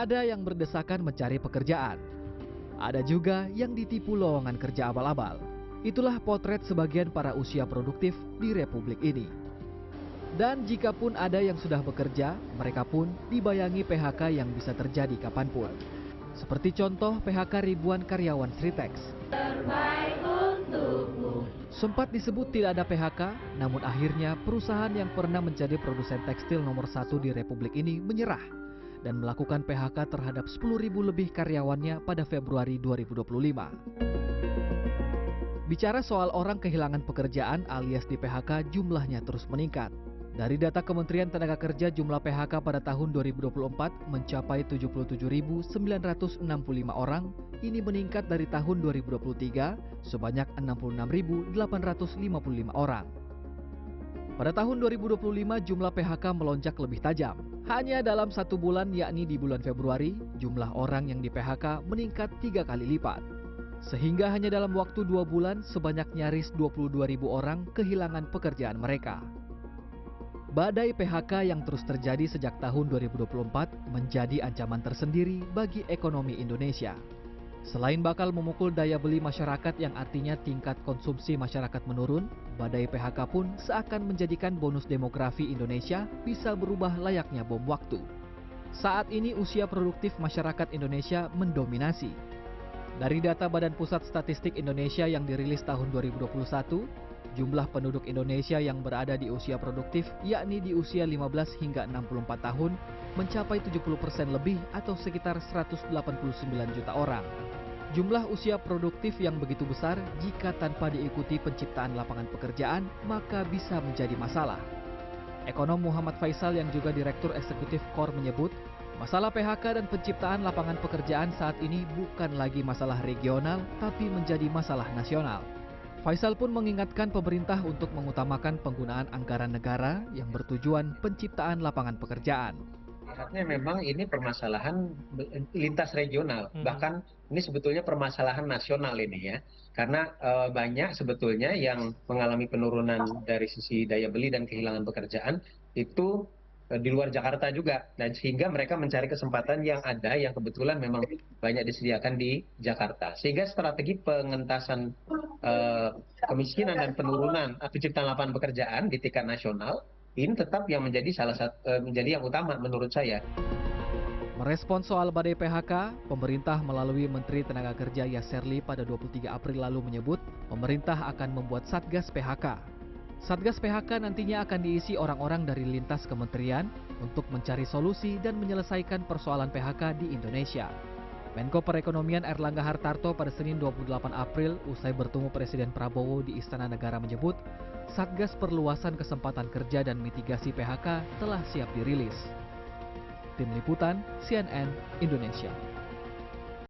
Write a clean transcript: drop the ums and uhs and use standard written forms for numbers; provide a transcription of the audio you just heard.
Ada yang berdesakan mencari pekerjaan. Ada juga yang ditipu lowongan kerja abal-abal. Itulah potret sebagian para usia produktif di Republik ini. Dan jika pun ada yang sudah bekerja, mereka pun dibayangi PHK yang bisa terjadi kapanpun. Seperti contoh PHK ribuan karyawan Sritex. Terbaik untukmu. Sempat disebut tidak ada PHK, namun akhirnya perusahaan yang pernah menjadi produsen tekstil nomor 1 di Republik ini menyerah dan melakukan PHK terhadap 10.000 lebih karyawannya pada Februari 2025. Bicara soal orang kehilangan pekerjaan alias di PHK, jumlahnya terus meningkat. Dari data Kementerian Tenaga Kerja, jumlah PHK pada tahun 2024 mencapai 77.965 orang. Ini meningkat dari tahun 2023 sebanyak 66.855 orang. Pada tahun 2025 jumlah PHK melonjak lebih tajam. Hanya dalam 1 bulan, yakni di bulan Februari, jumlah orang yang di PHK meningkat 3 kali lipat. Sehingga hanya dalam waktu 2 bulan sebanyak nyaris 22.000 orang kehilangan pekerjaan mereka. Badai PHK yang terus terjadi sejak tahun 2024 menjadi ancaman tersendiri bagi ekonomi Indonesia. Selain bakal memukul daya beli masyarakat yang artinya tingkat konsumsi masyarakat menurun, badai PHK pun seakan menjadikan bonus demografi Indonesia bisa berubah layaknya bom waktu. Saat ini usia produktif masyarakat Indonesia mendominasi. Dari data Badan Pusat Statistik Indonesia yang dirilis tahun 2021, jumlah penduduk Indonesia yang berada di usia produktif, yakni di usia 15 hingga 64 tahun, mencapai 70% lebih atau sekitar 189 juta orang. Jumlah usia produktif yang begitu besar, jika tanpa diikuti penciptaan lapangan pekerjaan, maka bisa menjadi masalah. Ekonom Muhammad Faisal yang juga Direktur Eksekutif KOR menyebut, masalah PHK dan penciptaan lapangan pekerjaan saat ini bukan lagi masalah regional, tapi menjadi masalah nasional. Faisal pun mengingatkan pemerintah untuk mengutamakan penggunaan anggaran negara yang bertujuan penciptaan lapangan pekerjaan. Lihatnya memang ini permasalahan lintas regional, bahkan ini sebetulnya permasalahan nasional ini ya. Karena banyak sebetulnya yang mengalami penurunan dari sisi daya beli dan kehilangan pekerjaan itu di luar Jakarta juga. Dan sehingga mereka mencari kesempatan yang ada yang kebetulan memang banyak disediakan di Jakarta. Sehingga strategi pengentasan kemiskinan dan penurunan penciptaan lapangan pekerjaan di tingkat nasional ini tetap yang menjadi menjadi yang utama menurut saya. Merespons soal badai PHK, pemerintah melalui Menteri Tenaga Kerja Yasserli pada 23 April lalu menyebut pemerintah akan membuat Satgas PHK. Satgas PHK nantinya akan diisi orang-orang dari lintas kementerian untuk mencari solusi dan menyelesaikan persoalan PHK di Indonesia. Menko Perekonomian Erlangga Hartarto pada Senin 28 April usai bertemu Presiden Prabowo di Istana Negara menyebut Satgas Perluasan Kesempatan Kerja dan Mitigasi PHK telah siap dirilis. Tim Liputan CNN Indonesia.